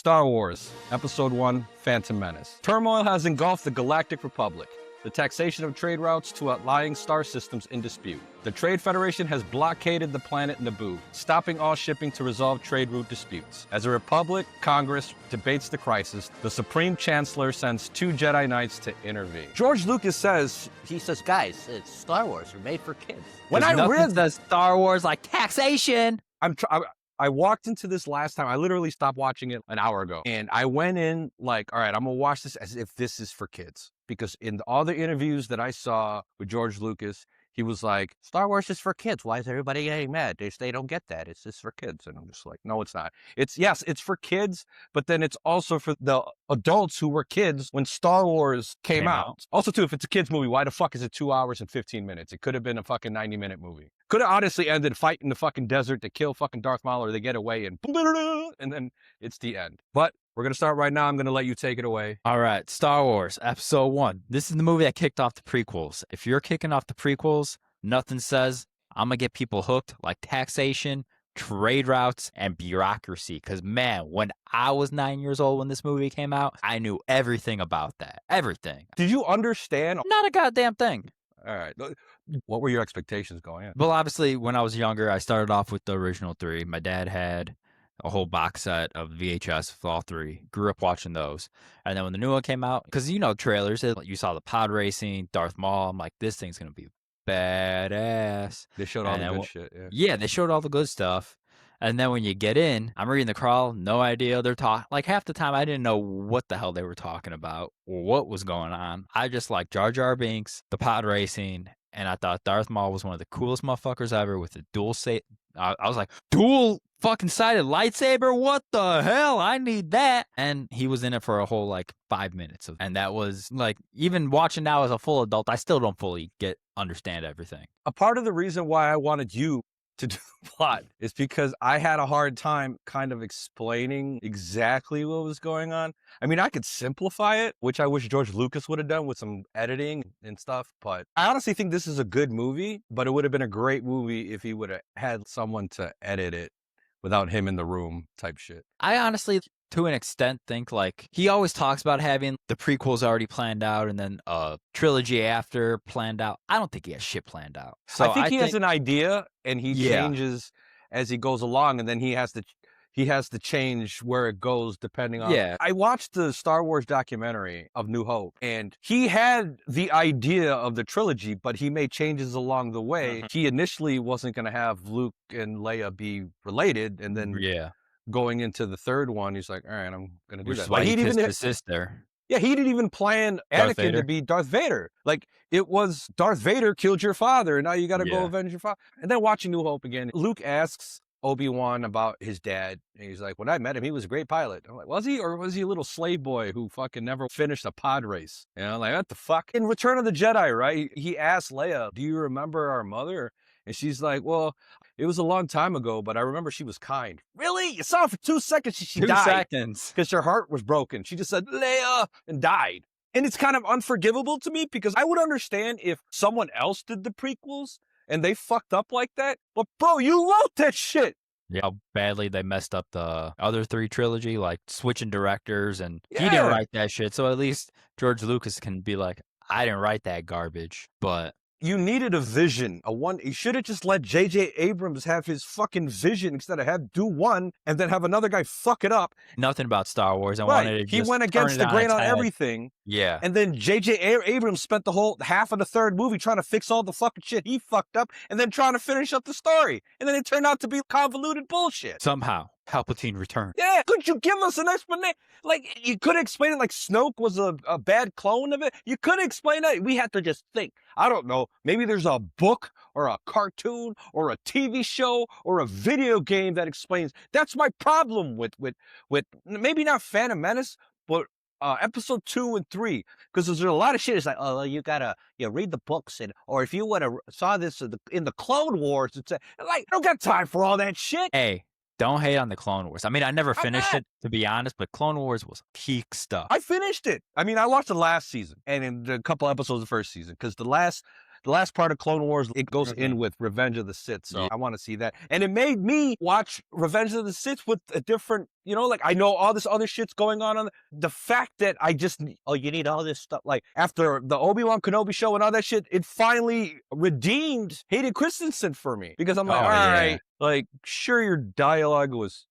Star Wars, Episode 1, Phantom Menace. Turmoil has engulfed the Galactic Republic. The taxation of trade routes to outlying star systems in dispute. The Trade Federation has blockaded the planet Naboo, stopping all shipping to resolve trade route disputes. As the Republic Congress debates the crisis, the Supreme Chancellor sends 2 Jedi Knights to intervene. George Lucas says, guys, it's Star Wars. They're made for kids. When I read the Star Wars, like taxation. I walked into this last time. I literally stopped watching it an hour ago. And I went in like, all right, I'm going to watch this as if this is for kids. Because in all the interviews that I saw with George Lucas, he was like, Star Wars is for kids. Why is everybody getting mad? They don't get that. It's just for kids. And I'm just like, no, it's not. Yes, it's for kids, but then it's also for the adults who were kids when Star Wars came out. Also, too, if it's a kid's movie, why the fuck is it 2 hours and 15 minutes? It could have been a fucking 90-minute movie. Could have honestly ended fight in the fucking desert to kill fucking Darth Maul, or they get away and then it's the end. But we're going to start right now. I'm going to let you take it away. All right, Star Wars, Episode 1. This is the movie that kicked off the prequels. If you're kicking off the prequels, nothing says I'm going to get people hooked like taxation, trade routes, and bureaucracy. Because, man, when I was 9 years old when this movie came out, I knew everything about that. Everything. Did you understand? Not a goddamn thing. All right. What were your expectations going in? Well, obviously, when I was younger, I started off with the original 3. My dad had a whole box set of VHS with all 3. Grew up watching those. And then when the new one came out, because, you know, trailers, you saw the pod racing, Darth Maul. I'm like, this thing's going to be badass. They showed all the good shit. Yeah, they showed all the good stuff. And then when you get in, I'm reading the crawl, no idea they're talking. Like half the time, I didn't know what the hell they were talking about or what was going on. I just like Jar Jar Binks, the pod racing, and I thought Darth Maul was one of the coolest motherfuckers ever with the dual I was like, dual fucking sided lightsaber? What the hell? I need that. And he was in it for a whole like 5 minutes. And that was like, even watching now as a full adult, I still don't fully understand everything. A part of the reason why I wanted you to do the plot is because I had a hard time kind of explaining exactly what was going on. I mean, I could simplify it, which I wish George Lucas would have done with some editing and stuff. But I honestly think this is a good movie, but it would have been a great movie if he would have had someone to edit it without him in the room type shit. I honestly, to an extent, think like he always talks about having the prequels already planned out and then a trilogy after planned out. I don't think he has shit planned out. So I think he has an idea and he changes as he goes along, and then he has to change where it goes depending on. Yeah. I watched the Star Wars documentary of New Hope, and he had the idea of the trilogy, but he made changes along the way. He initially wasn't going to have Luke and Leia be related, and then going into the third one, he's like, all right, I'm going to do that. Is why he kissed his sister. Yeah, he didn't even plan Anakin to be Darth Vader. Like, it was Darth Vader killed your father, and now you got to go avenge your father. And then watching New Hope again, Luke asks Obi-Wan about his dad, and he's like, when I met him, he was a great pilot. I'm like, was he? Or was he a little slave boy who fucking never finished a pod race? You know, like, what the fuck? In Return of the Jedi, right? He asked Leia, do you remember our mother? And she's like, well, it was a long time ago, but I remember she was kind. Really? You saw her for 2 seconds, she died. 2 seconds. Because her heart was broken. She just said, Leia, and died. And it's kind of unforgivable to me because I would understand if someone else did the prequels and they fucked up like that. But bro, you wrote that shit. Yeah, how badly they messed up the other 3 trilogy, like switching directors, and he didn't write that shit. So at least George Lucas can be like, I didn't write that garbage, but you needed a vision, you should have just let J.J. Abrams have his fucking vision instead of do one and then have another guy fuck it up. Nothing about Star Wars. He went against the grain on everything. Yeah. And then J.J. Abrams spent the whole half of the third movie trying to fix all the fucking shit he fucked up and then trying to finish up the story. And then it turned out to be convoluted bullshit. Somehow, Palpatine returned. Yeah, could you give us an explanation? Like, you could explain it like Snoke was a bad clone of it. You could explain it. We had to just think. I don't know. Maybe there's a book or a cartoon or a TV show or a video game that explains. That's my problem with maybe not Phantom Menace, but episode 2 and 3, because there's a lot of shit. It's like, oh, you gotta read the books, or if you would have saw this in the Clone Wars, it's like, I don't got time for all that shit. Hey, don't hate on the Clone Wars. I mean, I never finished it, to be honest, but Clone Wars was peak stuff. I finished it. I mean, I watched the last season and in a couple episodes of the first season, because the last part of Clone Wars, it goes in with Revenge of the Sith. So I want to see that. And it made me watch Revenge of the Sith with a different, You know, like I know all this other shit's going on. The fact that I just, oh, you need all this stuff. Like after the Obi-Wan Kenobi show and all that shit, it finally redeemed Hayden Christensen for me because I'm like, all right, like sure your dialogue was,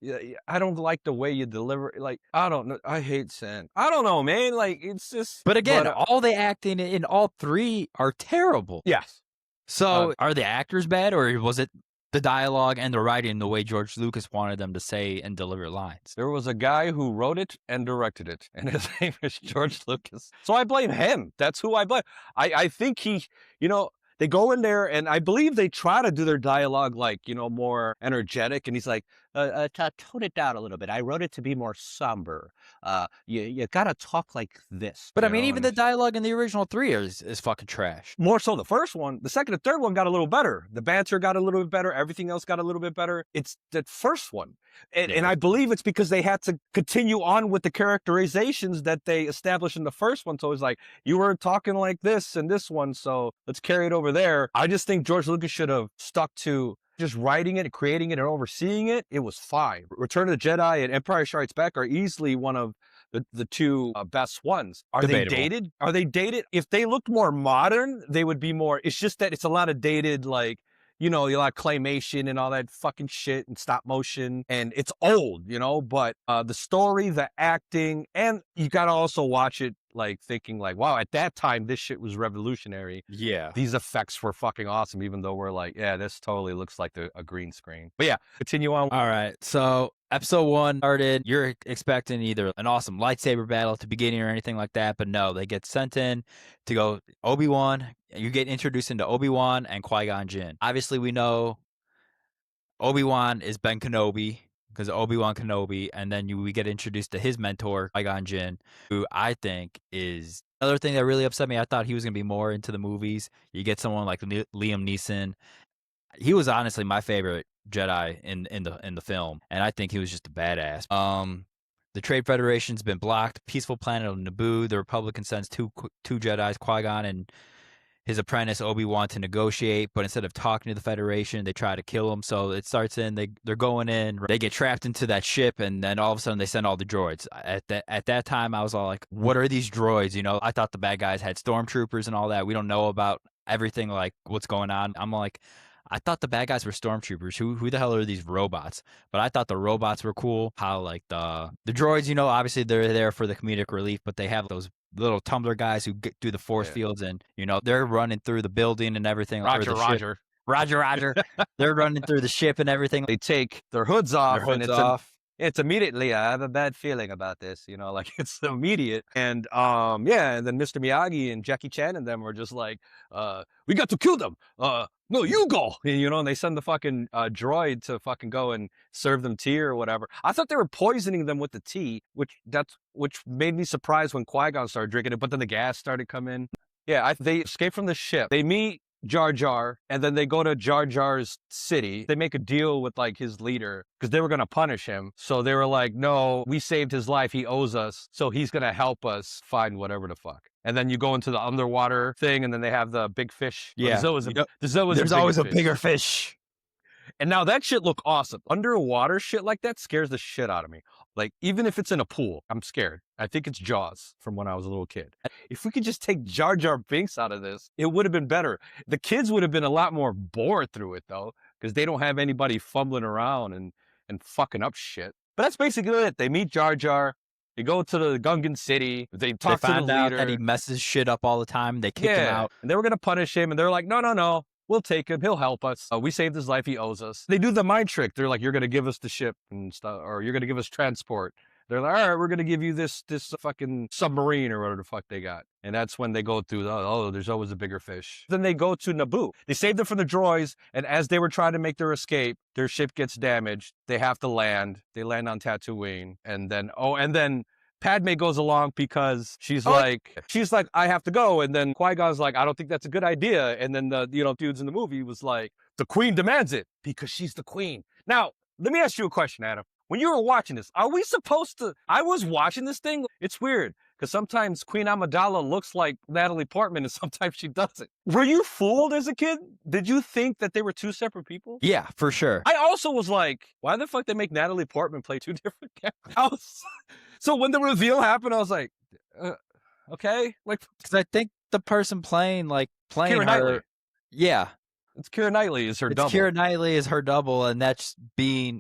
I don't like the way you deliver. Like I don't know, I hate Sen. I don't know, man. Like it's just. But again, all the acting in all three are terrible. Yes. So are the actors bad, or was it the dialogue and the writing the way George Lucas wanted them to say and deliver lines? There was a guy who wrote it and directed it, and his name is George Lucas. So I blame him. That's who I blame. I think he, you know, they go in there, and I believe they try to do their dialogue like, you know, more energetic. And he's like, tone it down a little bit. I wrote it to be more somber. You gotta talk like this. But I mean, even the dialogue in the original three is fucking trash. More so the first one. The second and third one got a little better. The banter got a little bit better. Everything else got a little bit better. It's the first one. And I believe it's because they had to continue on with the characterizations that they established in the first one. So it's like, you were talking like this in this one, so let's carry it over there. I just think George Lucas should have stuck to just writing it, creating it, and overseeing it. It was fine. Return of the Jedi and Empire Strikes Back are easily one of the two best ones. Are Debatable. they dated? Are they dated? If they looked more modern, they would be more. It's just that it's a lot of dated, like, you know, a lot of claymation and all that fucking shit and stop motion, and it's old, you know. But the story, the acting, and you gotta also watch it like thinking like, wow, at that time this shit was revolutionary. Yeah. These effects were fucking awesome, even though we're like, yeah, this totally looks like a green screen. But yeah, continue on. All right. So episode 1 started. You're expecting either an awesome lightsaber battle at the beginning or anything like that, but no, they get sent in to go Obi-Wan. You get introduced into Obi-Wan and Qui-Gon Jinn. Obviously, we know Obi-Wan is Ben Kenobi because Obi-Wan Kenobi, and then we get introduced to his mentor, Qui-Gon Jinn, who I think is another thing that really upset me. I thought he was going to be more into the movies. You get someone like Liam Neeson. He was honestly my favorite Jedi in the film, and I think he was just a badass. The Trade Federation's been blocked. Peaceful planet of Naboo. The Republic sends two Jedis, Qui-Gon and his apprentice Obi-Wan, to negotiate, but instead of talking to the Federation, they try to kill him. So it starts in, they're going in, they get trapped into that ship, and then all of a sudden they send all the droids. At that time, I was all like, what are these droids? You know, I thought the bad guys had stormtroopers and all that. We don't know about everything, like what's going on. I'm like, I thought the bad guys were stormtroopers. Who the hell are these robots? But I thought the robots were cool. How like the droids, you know, obviously they're there for the comedic relief, but they have those little tumbler guys who get through the force fields, and you know they're running through the building and everything. Roger. They're running through the ship and everything. They take their hoods off, it's immediately, I have a bad feeling about this, you know, like it's immediate. And and then Mr. Miyagi and Jackie Chan and them were just like, we got to kill them. No, you go. And, you know, and they send the fucking droid to fucking go and serve them tea or whatever. I thought they were poisoning them with the tea, which made me surprised when Qui-Gon started drinking it, but then the gas started coming. Yeah, they escape from the ship. They meet Jar Jar, and then they go to Jar Jar's city. They make a deal with like his leader because they were going to punish him. So they were like, no, we saved his life. He owes us. So he's going to help us find whatever the fuck. And then you go into the underwater thing, and then they have the big fish. Yeah. There's always a bigger fish. And now that shit look awesome. Underwater shit like that scares the shit out of me. Like, even if it's in a pool, I'm scared. I think it's Jaws from when I was a little kid. If we could just take Jar Jar Binks out of this, it would have been better. The kids would have been a lot more bored through it, though, because they don't have anybody fumbling around and fucking up shit. But that's basically it. They meet Jar Jar. They go to the Gungan city. They talk to the leader. They find out that he messes shit up all the time. They kick him out. And they were going to punish him, and they're like, no. We'll take him. He'll help us. We saved his life. He owes us. They do the mind trick. They're like, you're going to give us the ship and stuff, or you're going to give us transport. They're like, all right, we're going to give you this fucking submarine or whatever the fuck they got. And that's when they go through, there's always a bigger fish. Then they go to Naboo. They saved them from the droids. And as they were trying to make their escape, their ship gets damaged. They have to land. They land on Tatooine. And then Padme goes along because she's like, I have to go. And then Qui-Gon's like, I don't think that's a good idea. And then the dudes in the movie was like, the queen demands it because she's the queen. Now, let me ask you a question, Adam. when you were watching this, are we supposed to? I was watching this thing. It's weird because sometimes Queen Amidala looks like Natalie Portman and sometimes she doesn't. Were you fooled as a kid? Did you think that they were two separate people? Yeah, for sure. I also was like, why the fuck they make Natalie Portman play two different characters? So when the reveal happened, I was like, okay, like, Because I think the person playing Keira her, Knightley. yeah, It's Keira Knightley is her double. Keira Knightley is her double, and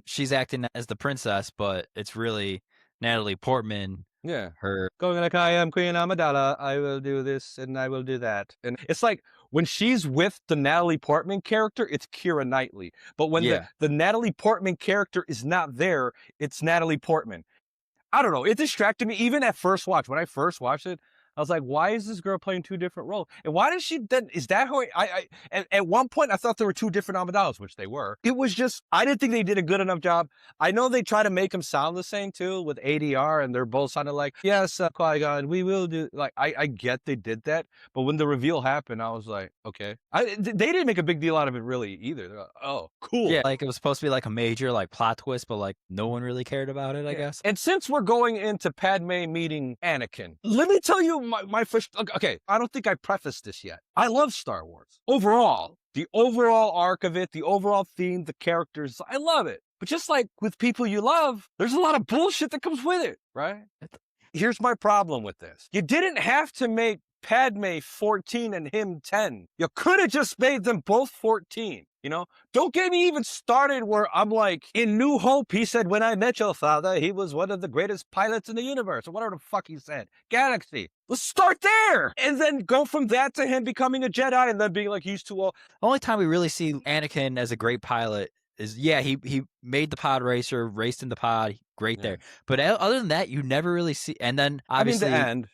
she's acting as the princess, but it's really Natalie Portman. Yeah. Her Going like, I am Queen Amidala. I will do this and I will do that. And it's like when she's with the Natalie Portman character, it's Keira Knightley. But when the Natalie Portman character is not there, it's Natalie Portman. I don't know. It distracted me even at first watch. When I first watched it, I was like, why is this girl playing two different roles? And why does she then, is that how at one point I thought there were two different Amidalas, which they were. It was just, I didn't think they did a good enough job. I know they try to make them sound the same too with ADR and they're both sounding like, yes, Qui-Gon, we will do, like, I get they did that. But when the reveal happened, I was like, okay. They didn't make a big deal out of it really either. They're like, oh, cool. Yeah, like it was supposed to be like a major like plot twist, but like no one really cared about it, I guess. And since we're going into Padme meeting Anakin, let me tell you my first, okay, I don't think I prefaced this yet. I love Star Wars. Overall, the overall arc of it, the overall theme, the characters, I love it. But just like with people you love, there's a lot of bullshit that comes with it, right? Here's my problem with this. You didn't have to make Padme 14 and him 10. You could have just made them both 14. You know, don't get me even started where I'm like, in New Hope, he said, when I met your father, he was one of the greatest pilots in the universe, or whatever the fuck he said. Galaxy. Let's start there. And then go from that to him becoming a Jedi and then being like, he's too old. The only time we really see Anakin as a great pilot is, he made the pod racer, raced in the pod, great there. But other than that, you never really see, and then obviously. The end.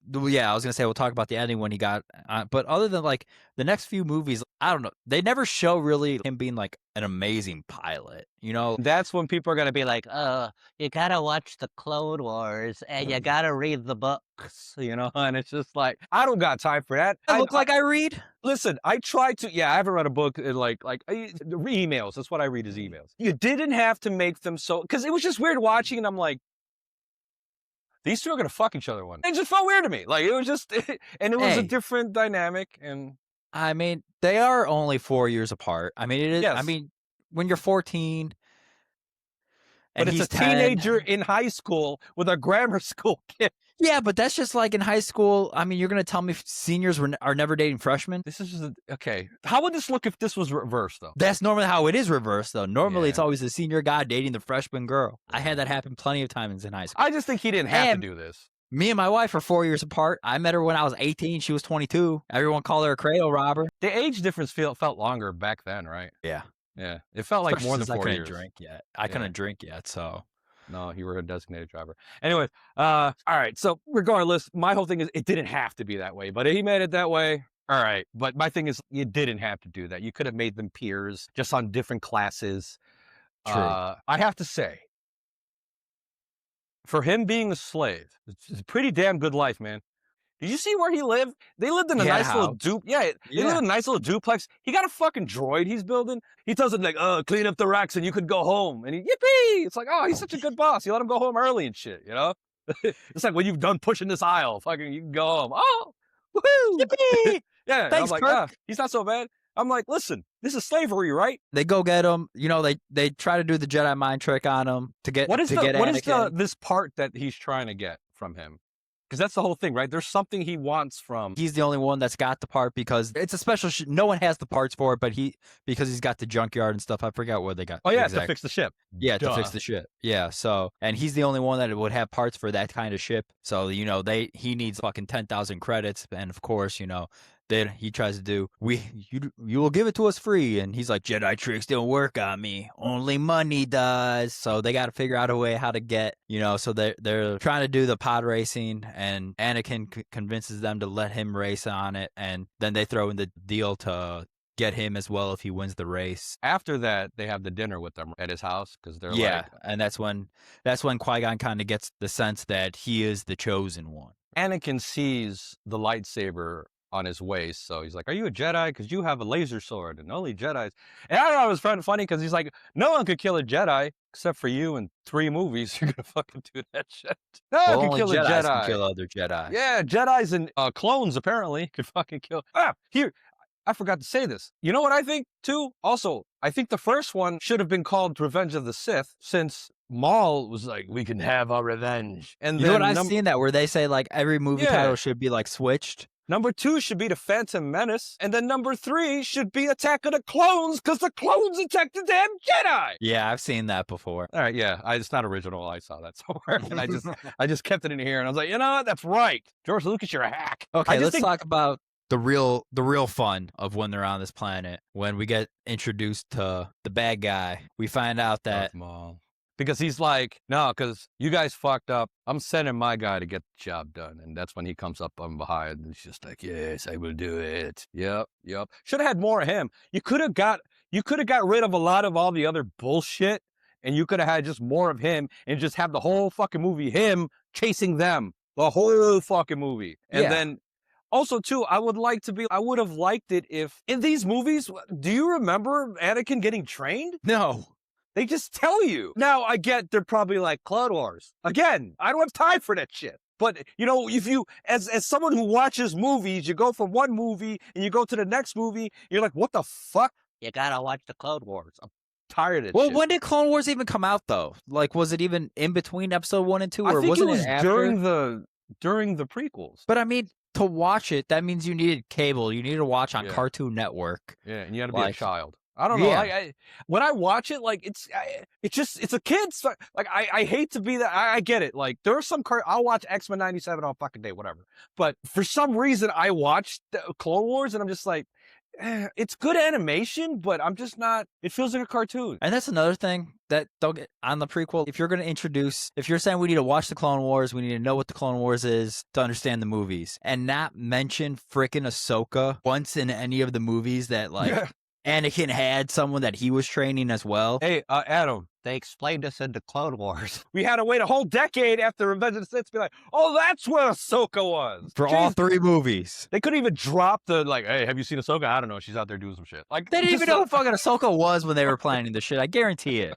Yeah, I was going to say, we'll talk about the ending when he got, but other than like the next few movies, I don't know. They never show really him being like an amazing pilot, you know? That's when people are going to be like, You gotta watch the Clone Wars and you gotta read the books, you know? And it's just like, I don't got time for that. I look like I read. Listen, I tried to, I haven't read a book in like emails. That's what I read is emails. You didn't have to make them so, because it was just weird watching and I'm like, these two are going to fuck each other one day. It just felt weird to me. Like, it was just, and it was a different dynamic. And I mean, they are only 4 years apart. I mean, it is, yes. I mean, when you're 14, but it's a 10, teenager in high school with a grammar school kid. Yeah, but that's just like in high school. I mean, you're going to tell me seniors are never dating freshmen? This is just okay. How would this look if this was reversed, though? That's normally how it is reversed, though. Normally, it's always the senior guy dating the freshman girl. I had that happen plenty of times in high school. I just think he didn't have to do this. Me and my wife are 4 years apart. I met her when I was 18. She was 22. Everyone called her a cradle robber. The age difference felt longer back then, right? Yeah. Yeah. It felt like more than 4 years. I couldn't drink yet. I couldn't drink yet, so... No, you were a designated driver. Anyway, all right. So regardless, my whole thing is it didn't have to be that way, but he made it that way. All right. But my thing is you didn't have to do that. You could have made them peers just on different classes. True. I have to say, for him being a slave, it's a pretty damn good life, man. Did you see where he lived? They lived in a nice little they lived in a nice little duplex. He got a fucking droid he's building. He tells him like, clean up the racks and you could go home. And he, yippee! It's like, oh, he's such a good boss. You let him go home early and shit, you know? It's like, when you've done pushing this aisle, fucking, you can go home. Oh, woohoo! Yippee! Yeah. Thanks, I'm like, he's not so bad. I'm like, listen, this is slavery, right? They go get him. You know, they try to do the Jedi mind trick on him to get this part that he's trying to get from him? Because that's the whole thing, right? There's something he wants from... He's the only one that's got the part because it's a special... no one has the parts for it, but because he's got the junkyard and stuff. I forgot what they got. Oh, yeah, to fix the ship. Yeah, to fix the ship. Yeah, so... And he's the only one that would have parts for that kind of ship. So, you know, he needs fucking 10,000 credits. And, of course, you know... Then he tries to do, you will give it to us free. And he's like, Jedi tricks don't work on me. Only money does. So they got to figure out a way how to get, you know, so they're trying to do the pod racing and Anakin convinces them to let him race on it. And then they throw in the deal to get him as well if he wins the race. After that, they have the dinner with them at his house because they're and that's when Qui-Gon kind of gets the sense that he is the chosen one. Anakin sees the lightsaber on his waist. So he's like, "Are you a Jedi? Because you have a laser sword, and only Jedi's." And I thought it was funny because he's like, "No one could kill a Jedi except for you in 3 movies. You're gonna fucking do that shit. No one Well, can only kill a Jedi's Jedi. can kill other Jedi's. Yeah, Jedi's and clones apparently could fucking kill." Here, I forgot to say this. You know what I think too? Also, I think the first one should have been called Revenge of the Sith, since Maul was like, "We can have our revenge." And You know then what I've seen that where they say like every movie title should be like switched. number 2 should be the Phantom Menace, and then number 3 should be Attack of the Clones, because the clones attacked the damn Jedi. Yeah, I've seen that before. All right, yeah, it's not original. I saw that somewhere, and I just kept it in here, and I was like, you know what? That's right, George Lucas, you're a hack. Okay, let's talk about the real fun of when they're on this planet. When we get introduced to the bad guy, we find out that Maul. Because he's like, no, because you guys fucked up. I'm sending my guy to get the job done. And that's when he comes up on behind and he's just like, "Yes, I will do it." Yep. Should have had more of him. You could have got rid of a lot of all the other bullshit, and you could have had just more of him and just have the whole fucking movie him chasing them. The whole fucking movie. And then also, too, I would have liked it if in these movies, do you remember Anakin getting trained? no. They just tell you. Now, I get they're probably like Clone Wars. Again, I don't have time for that shit. But, you know, if you, as someone who watches movies, you go from one movie and you go to the next movie, you're like, what the fuck? You gotta watch the Clone Wars. I'm tired of it. Well, when did Clone Wars even come out, though? Like, was it even in between episode 1 and 2, or I think wasn't it was after? during the prequels. But I mean, to watch it, that means you needed cable. You needed to watch on Yeah. Cartoon Network. Yeah, and you got to be a Like- child. I don't know. Yeah. When I watch it, like it's a kid's. Like I hate to be that. I get it. Like there are some I'll watch X-Men '97 all fucking day, whatever. But for some reason, I watched Clone Wars, and I'm just like, it's good animation, but I'm just not. It feels like a cartoon. And that's another thing that don't get on the prequel. If you're going to if you're saying we need to watch the Clone Wars, we need to know what the Clone Wars is to understand the movies, and not mention frickin' Ahsoka once in any of the movies that like. Anakin had someone that he was training as well. Hey, Adam, They explained us in the Clone Wars. we had to wait a whole decade after Revenge of the Sith to be like, oh, that's where Ahsoka was. For all 3 movies. They couldn't even drop the, like, hey, have you seen Ahsoka? I don't know. She's out there doing some shit. Like They didn't even know who fucking Ahsoka was when they were planning the shit. I guarantee it.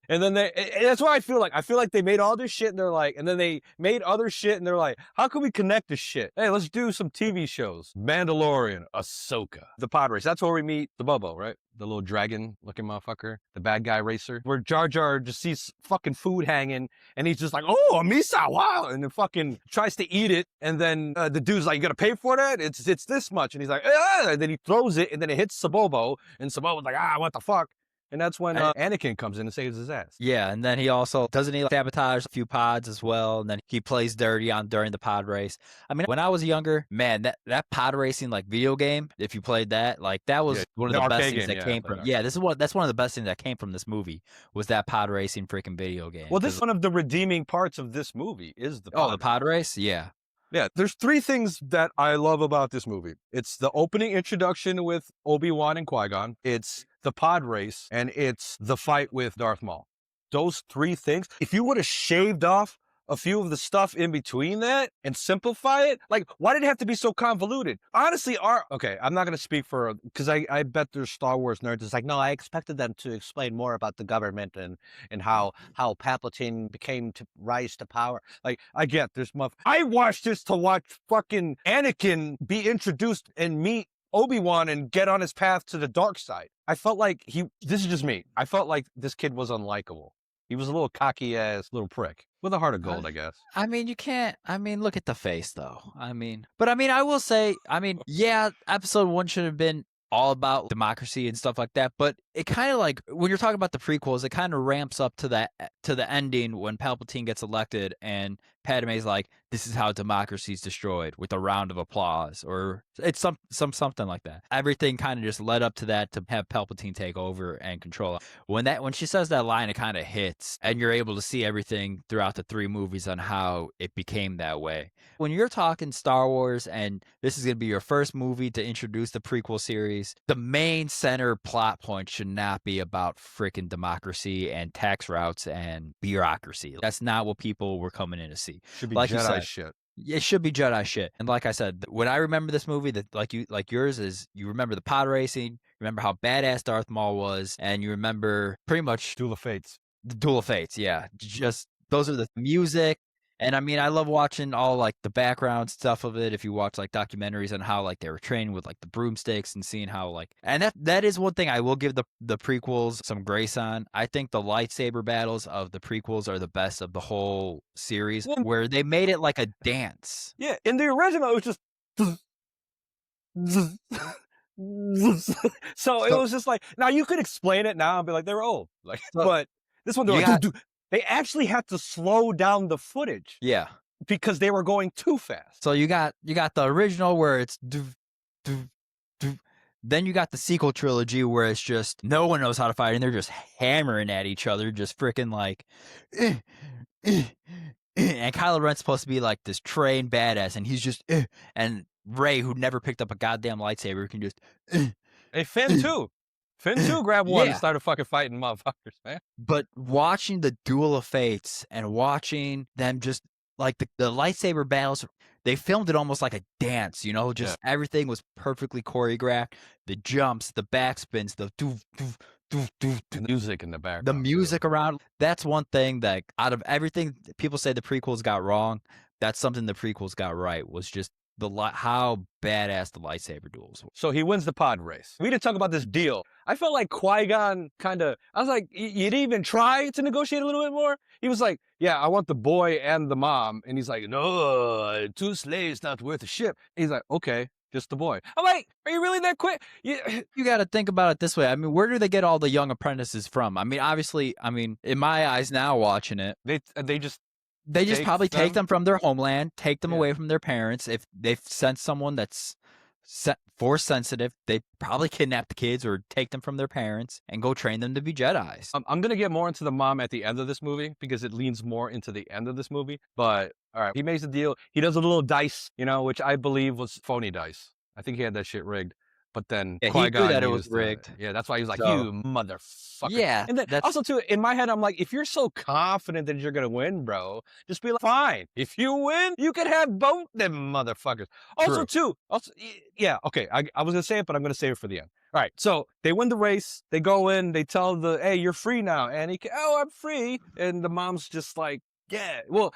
And then that's what I feel like. I feel like they made all this shit and they're like, and then they made other shit and they're like, how can we connect this shit? Hey, let's do some TV shows. Mandalorian, Ahsoka, the pod race. That's where we meet the Bobo, right? The little dragon looking motherfucker, the bad guy racer, where Jar Jar just sees fucking food hanging and he's just like, oh, a misa, wow. And then fucking tries to eat it. And then the dude's like, you gotta pay for that? It's this much. And he's like, ah. And then he throws it and then it hits Sabobo. And Sabobo's like, what the fuck? And that's when Anakin comes in and saves his ass. Yeah, and then he also doesn't he sabotage a few pods as well, and then he plays dirty during the pod race. I mean, when I was younger, man, that pod racing like video game, if you played that, like that was one of the best things that came from. Yeah, that's one of the best things that came from this movie was that pod racing freaking video game. Well, this is one of the redeeming parts of this movie is the pod the pod race. Yeah. Yeah, there's 3 things that I love about this movie. It's the opening introduction with Obi-Wan and Qui-Gon. It's the pod race, and it's the fight with Darth Maul. Those 3 things, if you would have shaved off a few of the stuff in between that and simplify it, like, why did it have to be so convoluted? Honestly, okay, I'm not going to speak for, because I bet there's Star Wars nerds. It's like, No, I expected them to explain more about the government and how Palpatine became to rise to power. like, I get there's I watched this to watch fucking Anakin be introduced and meet Obi-Wan and get on his path to the dark side. I felt like this is just me. I felt like this kid was unlikable. He was a little cocky ass little prick with a heart of gold, I guess. I mean, you can't. I mean, look at the face, though. I mean, I will say, yeah, episode 1 should have been all about democracy and stuff like that. But it kind of like when you're talking about the prequels, it kind of ramps up to the ending when Palpatine gets elected and Padme's like, "This is how democracy is destroyed," with a round of applause, or it's something like that. Everything kind of just led up to that to have Palpatine take over and control. When she says that line, it kind of hits, and you're able to see everything throughout the 3 movies on how it became that way. When you're talking Star Wars, and this is going to be your first movie to introduce the prequel series, the main center plot point should not be about freaking democracy and tax routes and bureaucracy. That's not what people were coming in to see. Should be Like you Jedi said, shit. It should be Jedi shit. And like I said, when I remember this movie, that like yours is, you remember the pod racing, remember how badass Darth Maul was, and you remember pretty much Duel of Fates. the Duel of Fates. Yeah, just those are the music. And I mean, I love watching all like the background stuff of it. If you watch like documentaries on how like they were training with like the broomsticks and seeing how like, and that is one thing I will give the prequels some grace on. I think the lightsaber battles of the prequels are the best of the whole series, Well, where they made it like a dance. yeah, in the original, it was just. So it So, was just like, now you could explain it now and be like, they were old. Like, so but this one, they're you like, got, dude, they actually had to slow down the footage yeah. because they were going too fast. So you got the original where it's doof, doof, doof. Then you got the sequel trilogy where it's just no one knows how to fight and they're just hammering at each other, just freaking like eh, eh, and Kylo Ren's supposed to be like this trained badass and he's just and Rey, who never picked up a goddamn lightsaber, can just Hey, Finn too. Finn too grabbed one and yeah. started fucking fighting motherfuckers, man. But watching the Duel of Fates and watching them just like the lightsaber battles, they filmed it almost like a dance, you know, just everything was perfectly choreographed. The jumps, the backspins, the doof, doof, doof, doof, The doof, music in the the background. music around. That's one thing that out of everything people say the prequels got wrong, that's something the prequels got right, was just how badass the lightsaber duels were. So he wins the pod race. We didn't talk about this deal. I felt like Qui-Gon I was like, you didn't even try to negotiate a little bit more? He was like, yeah, I want the boy and the mom. And he's like, no, 2 slaves not worth a ship. He's like, okay, just the boy. I'm like, are you really that quick? You got to think about it this way. I mean, where do they get all the young apprentices from? I mean, obviously, in my eyes now watching it, They just probably take them? them from their homeland, take them Yeah. away from their parents. If they've sent someone that's force sensitive, they probably kidnap the kids or take them from their parents and go train them to be Jedis. I'm going to get more into the mom at the end of this movie because it leans more into the end of this movie. But all right, he makes a deal. He does a little dice, which I believe was phony dice. I think he had that shit rigged. But then Yeah, he knew Qui-Gon that it was used rigged. yeah, that's why he was like, So- you motherfucker. Yeah, And then that's also too, in my head, I'm like, if you're so confident that you're going to win, bro, just be like, fine. If you win, you can have both them motherfuckers. Also True. too, yeah, okay. I was going to say it, but I'm going to save it for the end. All right, so they win the race. They go in. They tell hey, you're free now. And I'm free. And the mom's just like, yeah. Well,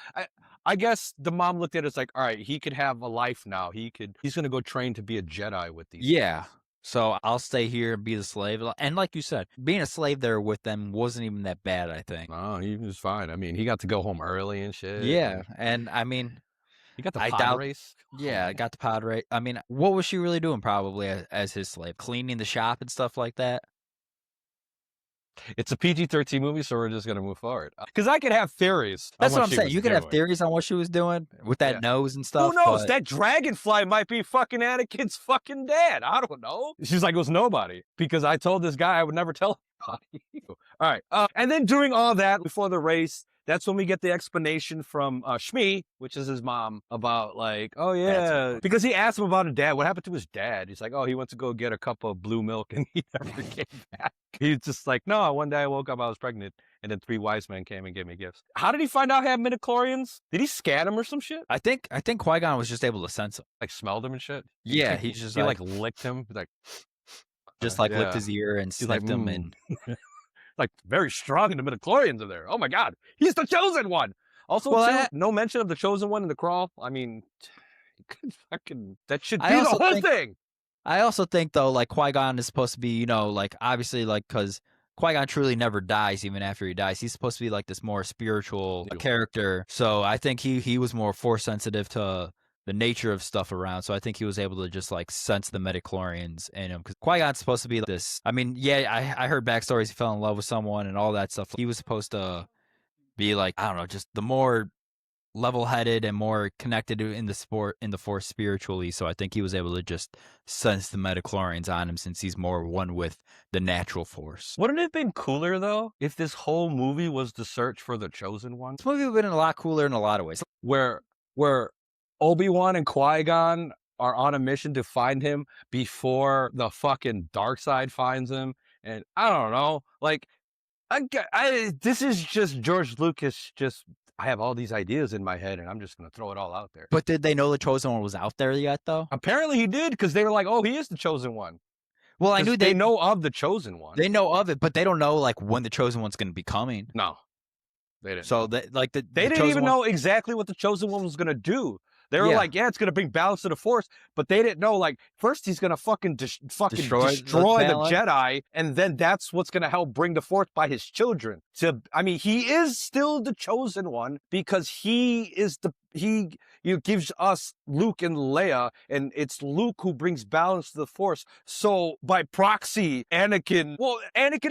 I guess the mom looked at it as like, all right, he could have a life now. He's going to go train to be a Jedi with these. yeah. So I'll stay here and be the slave. And like you said, being a slave there with them wasn't even that bad, I think. No, he was fine. I mean, he got to go home early and shit. Yeah, and I mean, He got the I pod doubt- race. yeah, I got the pod rate. I mean, what was she really doing probably as his slave? Cleaning the shop and stuff like that? It's a PG-13 movie, so we're just gonna move forward. Because I could have theories. on That's what I'm she saying. was You could have doing. theories on what she was doing with that Yeah. nose and stuff. Who knows? but- That dragonfly might be fucking Anakin's fucking dad. I don't know. She's like, it was nobody. Because I told this guy I would never tell anybody. All right. And then during all that, before the race, that's when we get the explanation from Shmi, which is his mom, about like, oh yeah. Because he asked him about his dad. What happened to his dad? He's like, oh, he went to go get a cup of blue milk and he never came back. He's just like, no, one day I woke up, I was pregnant. And then 3 wise men came and gave me gifts. How did he find out he had midichlorians? Did he scan him or some shit? I think Qui-Gon was just able to sense him. Like smelled him and shit? Yeah, he's just He like licked him. He's like, licked yeah. his ear and He's like, sniffed him and like very strong in the midichlorians are there. Oh my God, he's the chosen one. Also, Well, too, I- no mention of the chosen one in the crawl. I mean, fucking that should be I the also whole think- thing. I also think though, like Qui-Gon is supposed to be, like obviously like because Qui-Gon truly never dies even after he dies. He's supposed to be like this more spiritual character. So I think he was more force sensitive to the nature of stuff around. So I think he was able to just like sense the midichlorians in him. Because Qui-Gon's supposed to be this. I mean, yeah, I heard backstories. He fell in love with someone and all that stuff. He was supposed to be like, I don't know, just the more level-headed and more connected in the force spiritually. So I think he was able to just sense the midichlorians on him since he's more one with the natural force. Wouldn't it have been cooler though if this whole movie was the search for the chosen one, This movie would have been a lot cooler in a lot of ways. where Obi-Wan and Qui-Gon are on a mission to find him before the fucking dark side finds him, and I don't know, like, this is just George Lucas just I have all these ideas in my head, and I'm just gonna throw it all out there. But did they know the chosen one was out there yet, though? Apparently he did, because they were like, "Oh, he is the chosen one." Well, I 'Cause knew they know of the chosen one. they know of it, but they don't know like when the chosen one's going to be coming. No, they didn't. So they like They the didn't chosen even one, know exactly what the chosen one was gonna do. They were Yeah. like, "Yeah, it's gonna bring balance to the Force," but they didn't know. Like, first he's gonna fucking Destroy the destroy the balance. Jedi, and then that's what's gonna help bring the Force by his children. I mean, he is still the chosen one because he gives us Luke and Leia, and it's Luke who brings balance to the Force. So by proxy, Anakin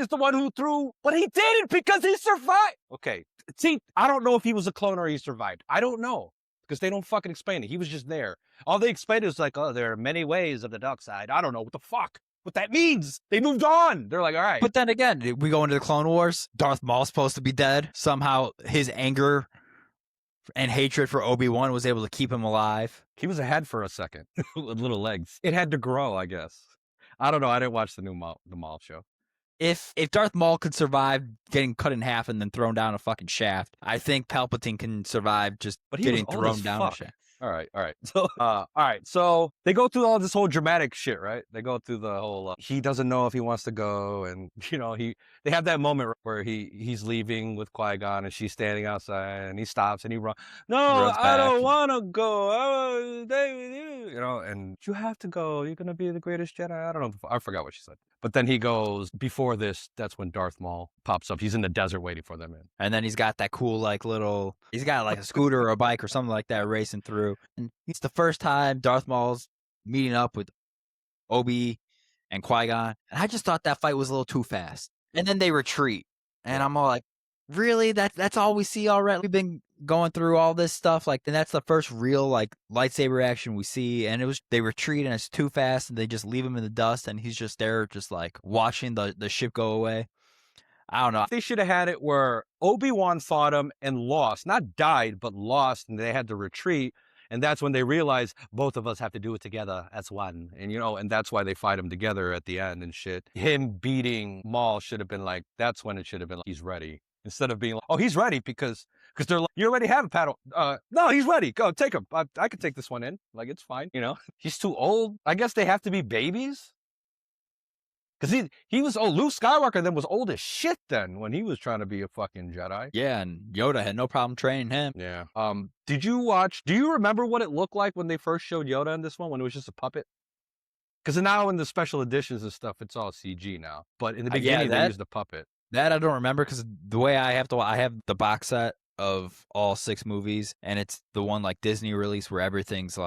is the one who threw, but he didn't because he survived. Okay, see, I don't know if he was a clone or he survived. I don't know. Because they don't fucking explain it. He was just there. All they explained is like, oh, there are many ways of the dark side. I don't know what the fuck. What that means. They moved on. They're like, all right. But then again, we go into the Clone Wars. Darth Maul's supposed to be dead. Somehow his anger and hatred for Obi-Wan was able to keep him alive. He was ahead for a second with little legs. It had to grow, I guess. I don't know. I didn't watch the Maul show. If Darth Maul could survive getting cut in half and then thrown down a fucking shaft, I think Palpatine can survive just But he was getting old thrown as down a fuck. shaft. All right. So, all right. So they go through all this whole dramatic shit, right? They go through the whole. He doesn't know if he wants to go, and they have that moment where he's leaving with Qui-Gon, and she's standing outside, and he stops and he runs. No, Runs I don't back. want to go. I want to stay with you. And you have to go. You're gonna be the greatest Jedi. I don't know. I forgot what she said. But then he goes, before this, that's when Darth Maul pops up. He's in the desert waiting for them. And then he's got that cool, he's got like a scooter or a bike or something like that racing through. And it's the first time Darth Maul's meeting up with Obi and Qui-Gon. And I just thought that fight was a little too fast. And then they retreat. And I'm all like, really? That's all we see already? We've been going through all this stuff. And that's the first real lightsaber action we see. And they retreat and it's too fast and they just leave him in the dust. And he's just there just watching the ship go away. I don't know. They should have had it where Obi-Wan fought him and lost. Not died, but lost, and they had to retreat. And that's when they realized both of us have to do it together as one. And, and that's why they fight him together at the end and shit. Him beating Maul should have been that's when it should have been he's ready. Instead of being oh, he's ready because they're like, you already have a paddle. No, he's ready. Go, take him. I can take this one in. It's fine, He's too old. I guess they have to be babies. Because he was old. Luke Skywalker then was old as shit then when he was trying to be a fucking Jedi. Yeah, and Yoda had no problem training him. Yeah. Do you remember what it looked like when they first showed Yoda in this one, when it was just a puppet? Because now in the special editions and stuff, it's all CG now. But in the beginning, they used a puppet. That I don't remember because the way I have the box set of all 6 movies, and it's the one Disney release where everything's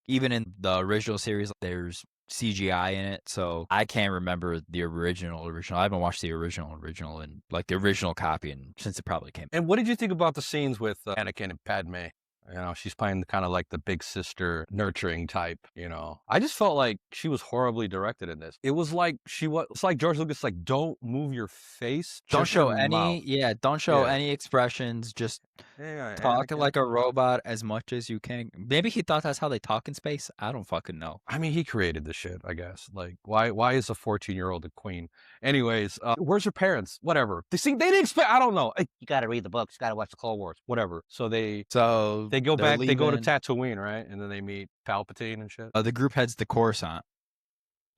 even in the original series, there's CGI in it, so I can't remember the original. I haven't watched the original and the original copy and since it probably came. And what did you think about the scenes with Anakin and Padme? She's playing kind of the big sister nurturing type, I just felt like she was horribly directed in this. It was it's like George Lucas, don't move your face. Don't show mouth. any expressions. Just talk like a robot as much as you can. Maybe he thought that's how they talk in space. I don't fucking know. I mean, he created the shit, I guess. Why is a 14-year-old a queen? Anyways, where's her parents? Whatever. They didn't expect, I don't know. You got to read the books. You got to watch the Clone Wars. Whatever. So they go back, they go to Tatooine, right? And then they meet Palpatine and shit. The group heads to Coruscant.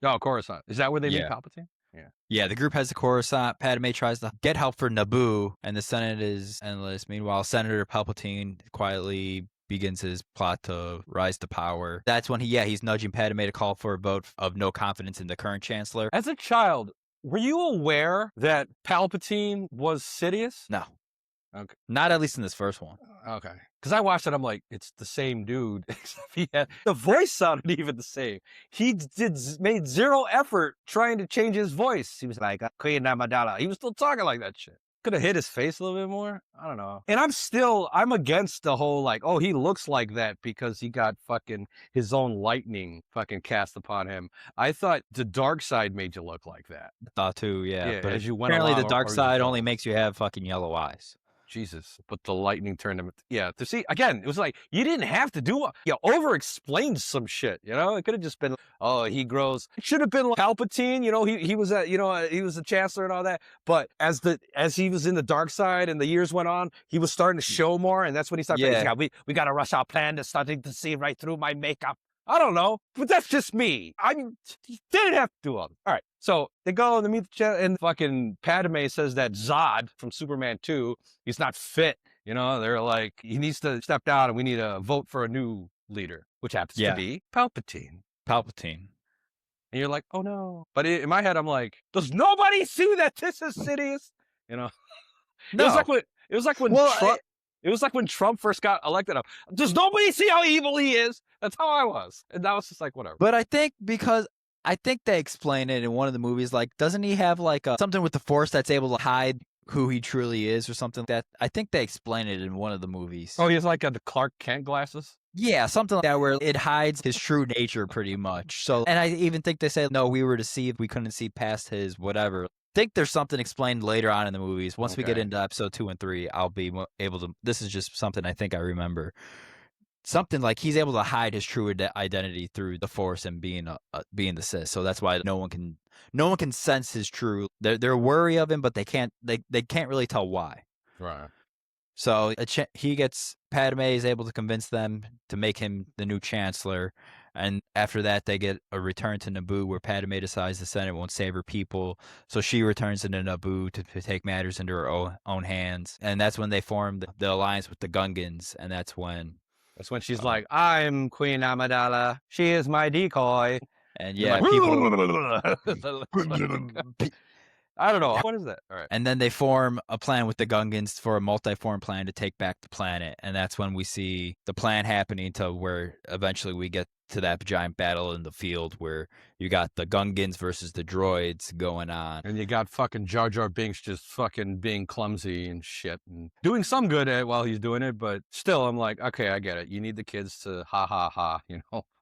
Oh, Coruscant. Is that where they meet Palpatine? Yeah, the group heads to Coruscant. Padme tries to get help for Naboo, and the Senate is endless. Meanwhile, Senator Palpatine quietly begins his plot to rise to power. That's when he's nudging Padme to call for a vote of no confidence in the current chancellor. As a child, were you aware that Palpatine was Sidious? No. Okay. Not at least in this first one. Okay. Because I watched it, I'm like, it's the same dude, except the voice sounded even the same. He made zero effort trying to change his voice. He was like, Queen Amidala. He was still talking like that shit. Could have hit his face a little bit more. I don't know. And I'm against the whole he looks like that because he got fucking his own lightning fucking cast upon him. I thought the dark side made you look like that. I thought too, yeah. But as you went apparently along, the dark side only makes you have fucking yellow eyes. Jesus, but the lightning turned him. Yeah, to see again, it was like you didn't have to do. Over-explained some shit. It could have just been, oh, he grows. It should have been like Palpatine. He was he was the Chancellor and all that. But as he was in the dark side and the years went on, he was starting to show more, and that's when he started. Yeah. We got to rush our plan to starting to see right through my makeup. I don't know, but that's just me. Didn't have to do all this. All right, so they go and they meet and fucking Padme says that Zod from Superman 2, he's not fit. They're like, he needs to step down and we need to vote for a new leader, which happens to be Palpatine. Palpatine. And you're like, oh no. But in my head, I'm like, does nobody see that this is Sidious? No. It was like when Trump. It was like when Trump first got elected. Does nobody see how evil he is? That's how I was. And that was just like, whatever. But I think they explain it in one of the movies. Like, doesn't he have like something with the Force that's able to hide who he truly is or something like that? I think they explain it in one of the movies. Oh, he has like the Clark Kent glasses? Yeah, something like that where it hides his true nature pretty much. So, and I even think they said, no, we were deceived. We couldn't see past his whatever. I think there's something explained later on in the movies. Once we get into episode 2 and 3, I'll be able to. This is just something I think I remember. Something like he's able to hide his true identity through the Force and being the Sith. So that's why no one can sense his true. They're wary of him, but they can't really tell why. Right. So Padme is able to convince them to make him the new Chancellor. And after that, they get a return to Naboo where Padme decides the Senate won't save her people. So she returns to Naboo to take matters into her own hands. And that's when they form the alliance with the Gungans. And that's when she's like, I'm Queen Amidala. She is my decoy. And yeah, I don't know. What is that? All right. And then they form a plan with the Gungans for a multi-form plan to take back the planet. And that's when we see the plan happening to where eventually we get to that giant battle in the field where you got the Gungans versus the droids going on. And you got fucking Jar Jar Binks just fucking being clumsy and shit and doing some good at it while he's doing it. But still, I'm like, okay, I get it. You need the kids to ha ha ha,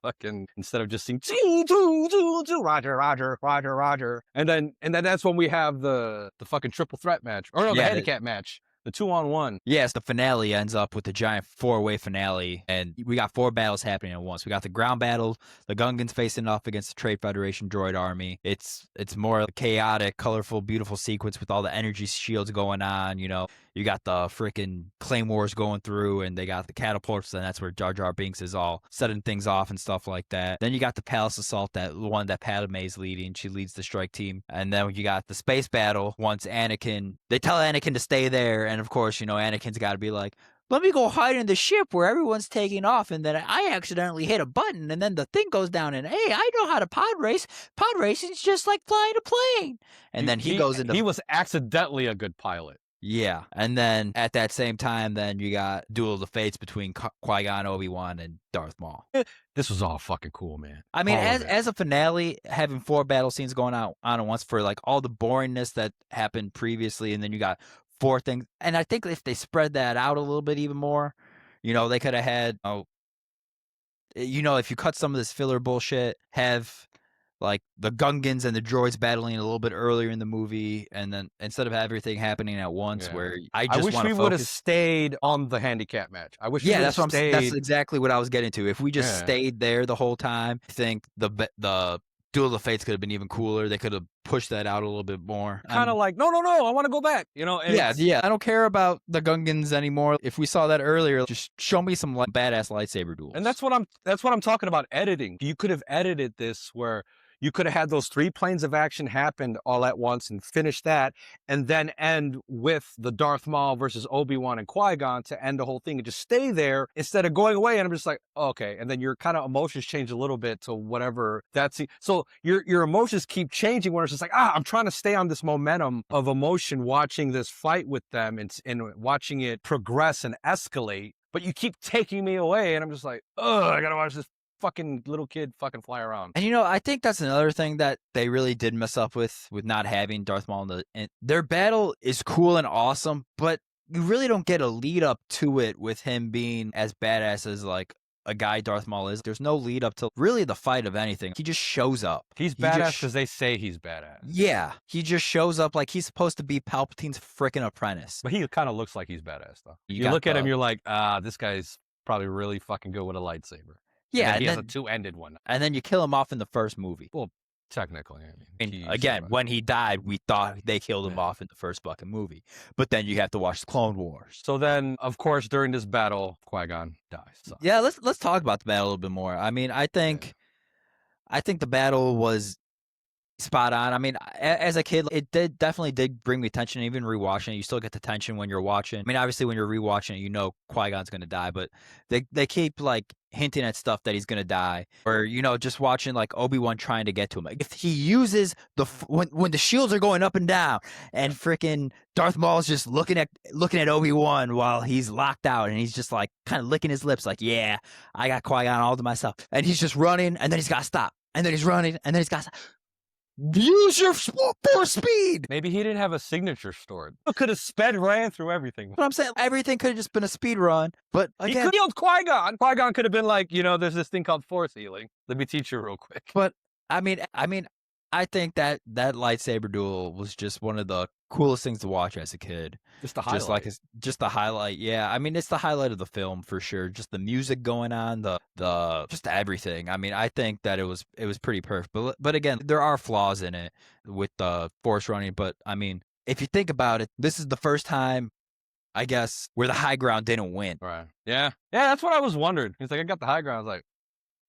fucking instead of just saying Roger, Roger, Roger, Roger. And then that's when we have the fucking triple threat match. Or no, the handicap match. The 2-on-1. Yes, the finale ends up with a giant 4-way finale, and we got 4 battles happening at once. We got the ground battle, the Gungans facing off against the Trade Federation droid army. It's more chaotic, colorful, beautiful sequence with all the energy shields going on. You got the freaking claymores going through, and they got the catapults, and that's where Jar Jar Binks is all setting things off and stuff like that. Then you got the palace assault, that one that Padme's leading. She leads the strike team, and then you got the space battle. Once they tell Anakin to stay there, and of course, Anakin's got to be like, let me go hide in the ship where everyone's taking off, and then I accidentally hit a button, and then the thing goes down, and hey, I know how to pod race. Pod racing's just like flying a plane. And then he goes into... He was accidentally a good pilot. Yeah, and then at that same time, then you got Duel of the Fates between Qui-Gon, Obi-Wan, and Darth Maul. This was all fucking cool, man. I mean, as a finale, having 4 battle scenes going on at once for like all the boringness that happened previously, and then you got 4 things. And I think if they spread that out a little bit even more, they could have had, if you cut some of this filler bullshit, have like the Gungans and the droids battling a little bit earlier in the movie, and then instead of everything happening at once, where I wish we would have stayed on the handicap match. I wish. Yeah, that's exactly what I was getting to. If we just stayed there the whole time, I think the Duel of the Fates could have been even cooler. They could have pushed that out a little bit more. Kind of like, no, I want to go back. Yeah. I don't care about the Gungans anymore. If we saw that earlier, just show me some badass lightsaber duels. And that's what I'm talking about editing. You could have edited this where you could have had those 3 planes of action happen all at once and finish that, and then end with the Darth Maul versus Obi-Wan and Qui-Gon to end the whole thing and just stay there instead of going away. And I'm just like, okay. And then your kind of emotions change a little bit to whatever that's. So your emotions keep changing where it's just like, I'm trying to stay on this momentum of emotion watching this fight with them and watching it progress and escalate. But you keep taking me away, and I'm just like, I gotta watch this fucking little kid fucking fly around. And I think that's another thing that they really did mess up with not having Darth Maul in their battle is cool and awesome, but you really don't get a lead up to it with him being as badass as like a guy Darth Maul is. There's no lead up to really the fight of anything. He just shows up. He's He just badass sh- because they say he's badass. Yeah, he just shows up like he's supposed to be Palpatine's freaking apprentice. But he kind of looks like he's badass, though. You You got look at him, the- you're like, this guy's probably really fucking good with a lightsaber. Yeah, And he and has then, a two-ended one. and then you kill him off in the first movie. Technically, I mean, And he's, again, when he died, we thought they killed him Yeah. off in the first fucking movie. But then you have to watch the Clone Wars. So then, of course, during this battle, Qui-Gon dies. So. Yeah, let's talk about the battle a little bit more. I mean, I think the battle was spot on. I mean, as a kid, it definitely did bring me tension. Even rewatching it, you still get the tension when you're watching. I mean, obviously, when you're rewatching it, you know Qui-Gon's gonna die, but they keep like hinting at stuff that he's gonna die, or just watching like Obi-Wan trying to get to him. Like, if he uses when the shields are going up and down, and freaking Darth Maul's just looking at Obi-Wan while he's locked out, and he's just like kind of licking his lips, like, yeah, I got Qui-Gon all to myself, and he's just running, and then he's got to stop, and then he's running, and then he's got to use your force speed. Maybe he didn't have a signature stored. He could have ran through everything. But I'm saying everything could have just been a speed run. But He again, could have killed Qui-Gon. Qui-Gon could have been like, there's this thing called force healing. Let me teach you real quick. but I mean, I think that lightsaber duel was just one of the coolest things to watch as a kid. Just the highlight. Just like just the highlight. Yeah, I mean, it's the highlight of the film for sure. Just the music going on, the just everything. I mean, I think that it was pretty perfect. But again, there are flaws in it with the force running. But I mean, if you think about it, this is the first time, I guess, where the high ground didn't win. Right. Yeah. Yeah, that's what I was wondering. He's like, I got the high ground. I was like,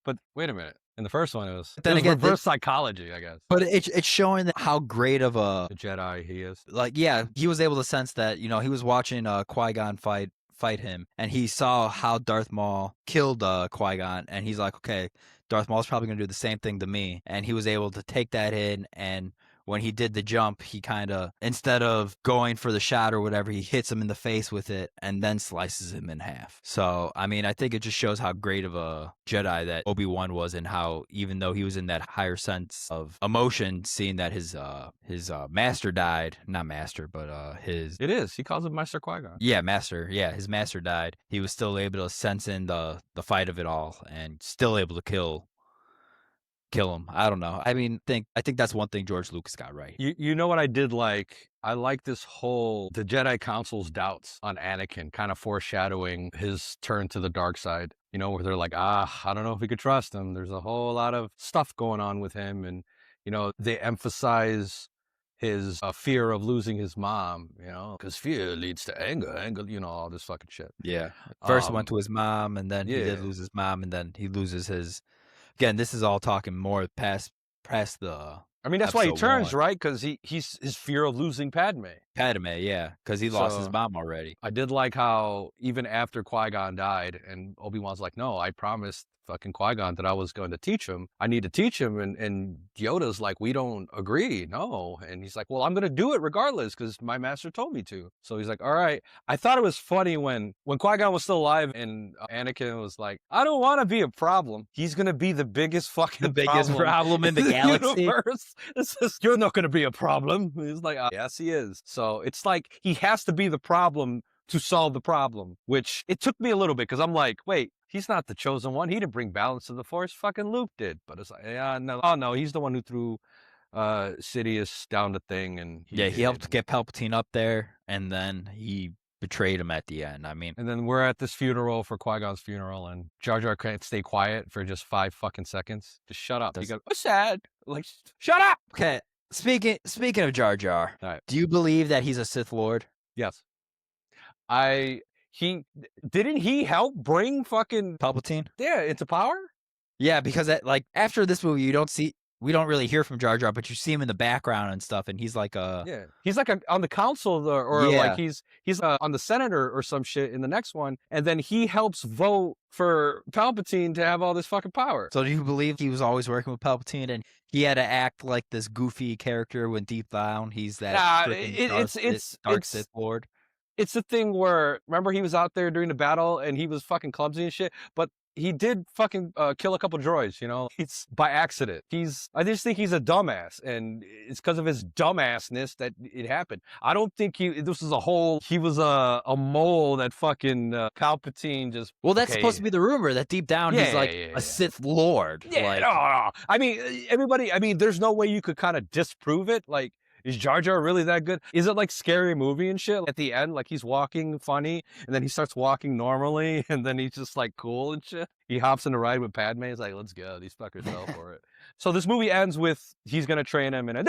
but wait a minute. In the first one, it was reverse psychology, I guess. But it's showing how great of a The Jedi he is. like, yeah, he was able to sense that, he was watching Qui-Gon fight him, and he saw how Darth Maul killed Qui-Gon, and he's like, okay, Darth Maul's probably gonna do the same thing to me, and he was able to take that in, and when he did the jump, he kind of, instead of going for the shot or whatever, he hits him in the face with it and then slices him in half. So, I mean, I think it just shows how great of a Jedi that Obi-Wan was, and how, even though he was in that higher sense of emotion, seeing that his master died, not master, but his... It is. He calls him Master Qui-Gon. Yeah, master. Yeah, his master died. He was still able to sense in the fight of it all, and still able to kill him. I don't know. I mean, I think that's one thing George Lucas got right. You know what I did like? I like this whole, the Jedi Council's doubts on Anakin, kind of foreshadowing his turn to the dark side, where they're like, I don't know if we could trust him. There's a whole lot of stuff going on with him. And, they emphasize his fear of losing his mom, because fear leads to anger, all this fucking shit. Yeah. First went to his mom, and then he did yeah. lose his mom, and then he loses his... Again, this is all talking more past the... I mean, that's why he episode turns, 1. right? Because he's his fear of losing Padme. Padme, yeah, because he lost his So- mom already. I did like how even after Qui-Gon died, and Obi-Wan's like, no, I promised fucking Qui-Gon that I was going to teach him. I need to teach him. And Yoda's like, we don't agree. No. And he's like, well, I'm going to do it regardless because my master told me to. So he's like, all right. I thought it was funny when Qui-Gon was still alive and Anakin was like, I don't want to be a problem. He's going to be the biggest fucking problem in the galaxy. Universe. You're not going to be a problem. He's like, yes, he is. So it's like he has to be the problem to solve the problem, which it took me a little bit because I'm like, wait, he's not the chosen one. He didn't bring balance to the Force. Fucking Luke did. But it's like, yeah, no. Oh, no, he's the one who threw Sidious down the thing. And he helped get Palpatine up there, and then he betrayed him at the end. I mean... And then we're at this funeral for Qui-Gon's funeral, and Jar Jar can't stay quiet for just 5 fucking seconds. Just shut up. He goes, I'm sad. Like, shut up! Okay, speaking of Jar Jar, All right. do you believe that he's a Sith Lord? Yes. Didn't he help bring fucking Palpatine? into power? Yeah, because after this movie, we don't really hear from Jar Jar, but you see him in the background and stuff, and he's like he's like on the council or Yeah. like he's on the Senate or some shit in the next one, and then he helps vote for Palpatine to have all this fucking power. So do you believe he was always working with Palpatine, and he had to act like this goofy character when deep down he's that dark Sith Lord? It's the thing where, remember he was out there during the battle and he was fucking clumsy and shit, but he did fucking kill a couple droids, It's by accident. I just think he's a dumbass, and it's because of his dumbassness that it happened. I don't think he was a mole that fucking Palpatine just. Well, that's supposed to be the rumor that deep down he's like a Sith Lord. Yeah, like, no. I mean, everybody. I mean, there's no way you could kind of disprove it. Like, is Jar Jar really that good? Is it like Scary Movie and shit? At the end, like he's walking funny, and then he starts walking normally, and then he's just like cool and shit. He hops in a ride with Padme. He's like, "Let's go." These fuckers fell for it. So this movie ends with he's gonna train him, and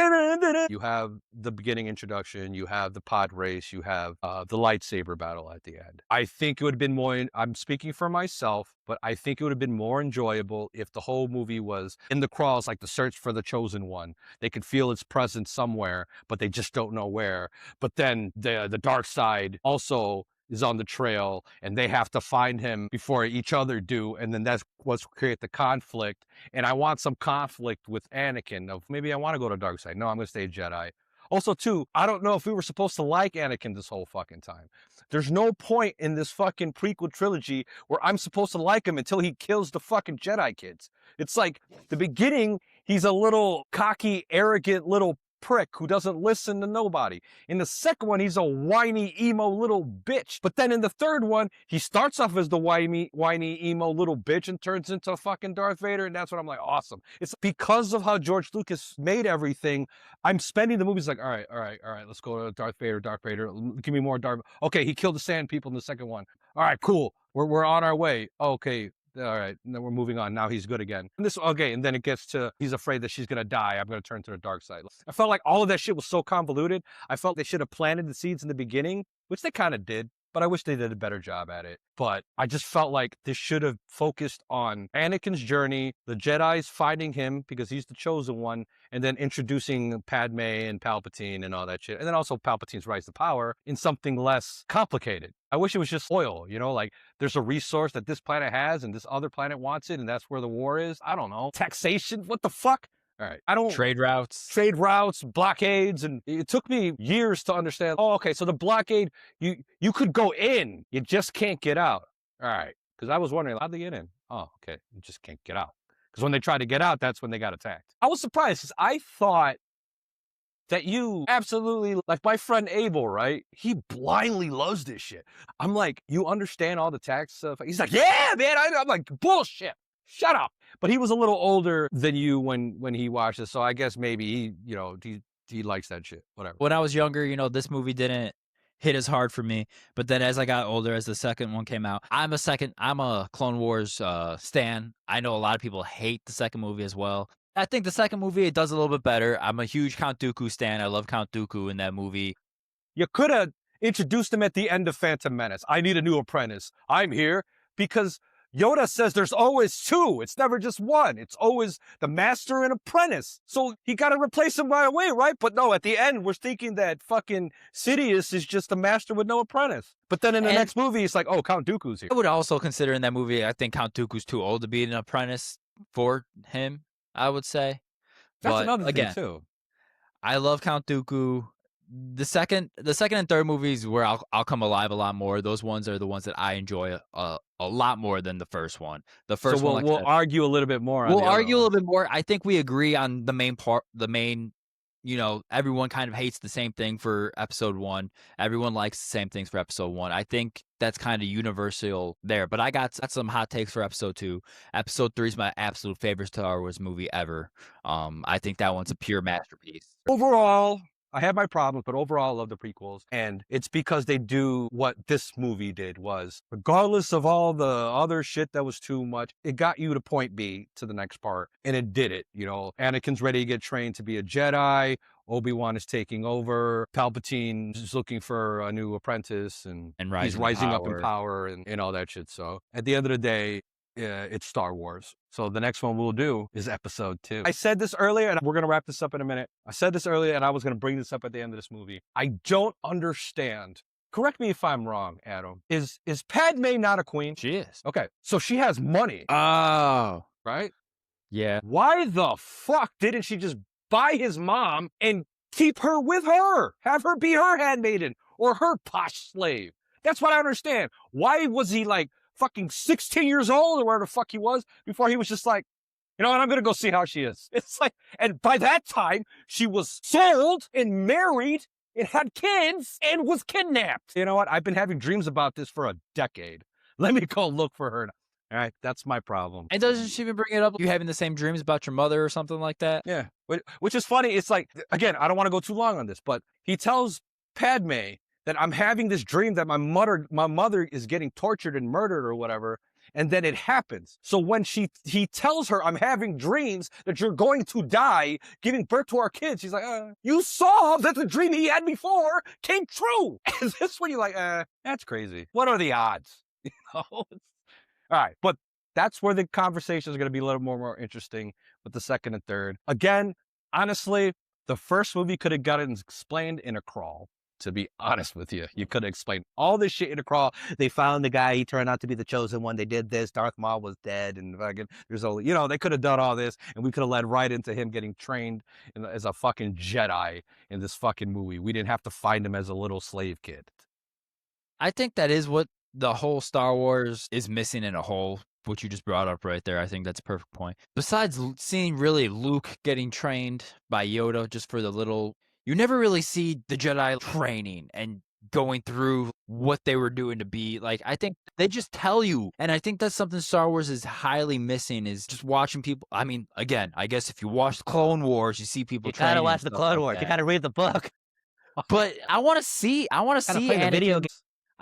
you have the beginning introduction, you have the pod race, you have the lightsaber battle at the end. I think it would have been more. I'm speaking for myself, but I think it would have been more enjoyable if the whole movie was in the crawls, like the search for the chosen one. They could feel its presence somewhere, but they just don't know where. But then the dark side also is on the trail, and they have to find him before each other do, and then that's what's create the conflict. And I want some conflict with Anakin of maybe I want to go to dark side. No, I'm gonna stay a Jedi. Also, too, I don't know if we were supposed to like Anakin this whole fucking time. There's no point in this fucking prequel trilogy where I'm supposed to like him until he kills the fucking Jedi kids. It's like the beginning, he's a little cocky, arrogant little prick who doesn't listen to nobody. In the second one, he's a whiny, emo little bitch. But then in the third one, he starts off as the whiny, emo little bitch and turns into fucking Darth Vader. And that's what I'm like, awesome. It's because of how George Lucas made everything. I'm spending the movies like, all right, let's go to Darth Vader. Give me more Darth. Okay, he killed the sand people in the second one. All right, cool. We're on our way. Okay. All right, and then we're moving on. Now he's good again. And then it gets to he's afraid that she's gonna die. I'm gonna turn to the dark side. I felt like all of that shit was so convoluted. I felt they should have planted the seeds in the beginning, which they kind of did, but I wish they did a better job at it. But I just felt like this should have focused on Anakin's journey, the Jedi's finding him because he's the chosen one, and then introducing Padme and Palpatine and all that shit. And then also Palpatine's rise to power in something less complicated. I wish it was just oil, like there's a resource that this planet has and this other planet wants it, and that's where the war is. I don't know. Taxation? What the fuck? All right. I don't trade routes, blockades, and it took me years to understand. Oh, okay. So the blockade, you could go in, you just can't get out. All right. Because I was wondering, how'd they get in? Oh, okay. You just can't get out. Because when they tried to get out, that's when they got attacked. I was surprised because I thought that you absolutely, like my friend Abel, right? He blindly loves this shit. I'm like, you understand all the tax stuff? He's like, yeah, man. I'm like, bullshit. Shut up. But he was a little older than you when he watched this, so I guess maybe he likes that shit. Whatever. When I was younger, this movie didn't hit as hard for me. But then as I got older, as the second one came out, I'm a Clone Wars stan. I know a lot of people hate the second movie as well. I think the second movie, it does a little bit better. I'm a huge Count Dooku stan. I love Count Dooku in that movie. You could have introduced him at the end of Phantom Menace. I need a new apprentice. I'm here because Yoda says there's always two. It's never just one. It's always the master and apprentice. So he got to replace him right away, right? But no, at the end, we're thinking that fucking Sidious is just a master with no apprentice. But then in the next movie, it's like, oh, Count Dooku's here. I would also consider in that movie, I think Count Dooku's too old to be an apprentice for him, I would say. That's another thing, too. I love Count Dooku. The second and third movies where I'll come alive a lot more. Those ones are the ones that I enjoy a lot more than the first one. The first one, we'll argue a little bit more. We'll argue a little bit more. I think we agree on the main part. Everyone kind of hates the same thing for episode one. Everyone likes the same things for episode one. I think that's kind of universal there. But I got some hot takes for episode two. Episode 3 is my absolute favorite Star Wars movie ever. I think that one's a pure masterpiece. Overall, I have my problems, but overall, I love the prequels. And it's because they do what this movie did was, regardless of all the other shit that was too much, it got you to point B to the next part. And it did it. Anakin's ready to get trained to be a Jedi. Obi-Wan is taking over. Palpatine is looking for a new apprentice. And he's rising up in power and all that shit. So at the end of the day, it's Star Wars. So the next one we'll do is episode 2. I said this earlier, and we're going to wrap this up in a minute. I said this earlier, and I was going to bring this up at the end of this movie. I don't understand. Correct me if I'm wrong, Adam. Is Padme not a queen? She is. Okay, so she has money. Oh. Right? Yeah. Why the fuck didn't she just buy his mom and keep her with her? Have her be her handmaiden or her posh slave? That's what I understand. Why was he like, fucking 16 years old or where the fuck he was before he was just like, you know what, I'm going to go see how she is. It's like, and by that time, she was sold and married and had kids and was kidnapped. You know what? I've been having dreams about this for a decade. Let me go look for her. All right, that's my problem. And doesn't she even bring it up? You having the same dreams about your mother or something like that? Yeah, which is funny. It's like, again, I don't want to go too long on this, but he tells Padme that I'm having this dream that my mother is getting tortured and murdered or whatever, and then it happens. So when he tells her, I'm having dreams that you're going to die giving birth to our kids, she's like, you saw that the dream he had before came true. And this when you're like, that's crazy. What are the odds? You know? All right, but that's where the conversation is going to be a little more interesting with the second and third. Again, honestly, the first movie could have gotten explained in a crawl. To be honest with you, you could have explained all this shit in a crawl. They found the guy. He turned out to be the chosen one. They did this. Darth Maul was dead, and fucking there's only, you know, they could have done all this, and we could have led right into him getting trained as a fucking Jedi in this fucking movie. We didn't have to find him as a little slave kid. I think that is what the whole Star Wars is missing in a whole, what you just brought up right there. I think that's a perfect point. Besides seeing really Luke getting trained by Yoda just for the little, you never really see the Jedi training and going through what they were doing to be like. I think they just tell you, and I think that's something Star Wars is highly missing, is just watching people. I mean, again, I guess if you watch the Clone Wars, you see people. You gotta watch the Clone Wars. You gotta read the book. But I want to see Anakin. Video game.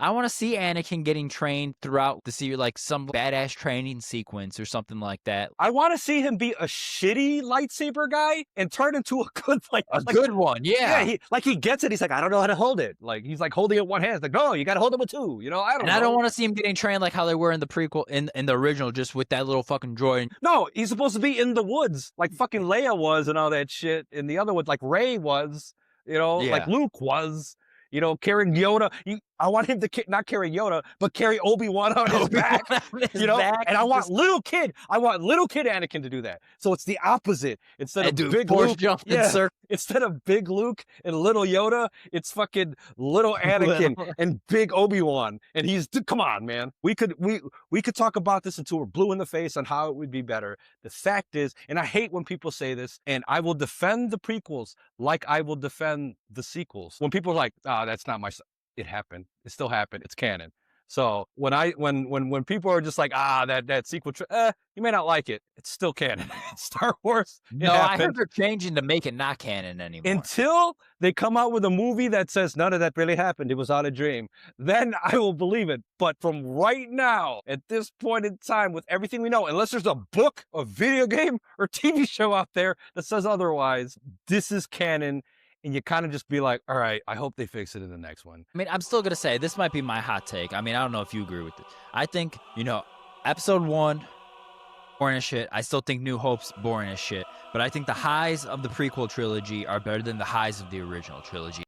I want to see Anakin getting trained throughout the series, like some badass training sequence or something like that. I want to see him be a shitty lightsaber guy and turn into a good, good one. Yeah. He gets it. He's like, I don't know how to hold it. Like, he's like holding it one hand. It's like, no, you got to hold it with two. You know, I don't want to see him getting trained like how they were in the prequel, in the original, just with that little fucking droid. No, he's supposed to be in the woods like fucking Leia was and all that shit. And the other one, like Rey was, you know, like Luke was. You know, carrying Yoda. I want him to not carry Yoda, but carry Obi-Wan on his back. You know, and I want little kid Anakin to do that. So it's the opposite. Instead of big Luke, instead of big Luke and little Yoda, it's fucking little Anakin and big Obi-Wan. And come on, man. We could talk about this until we're blue in the face on how it would be better. The fact is, and I hate when people say this, and I will defend the prequels like I will defend the sequels. When people are like, that's not my. It happened. It still happened. It's canon. So when people are just like, that sequel, you may not like it. It's still canon. It's Star Wars. No, I heard they're changing to make it not canon anymore. Until they come out with a movie that says none of that really happened. It was all a dream. Then I will believe it. But from right now, at this point in time, with everything we know, unless there's a book, a video game, or TV show out there that says otherwise, this is canon. And you kind of just be like, all right, I hope they fix it in the next one. I mean, I'm still going to say, this might be my hot take. I mean, I don't know if you agree with it. I think, episode 1, boring as shit. I still think New Hope's boring as shit. But I think the highs of the prequel trilogy are better than the highs of the original trilogy.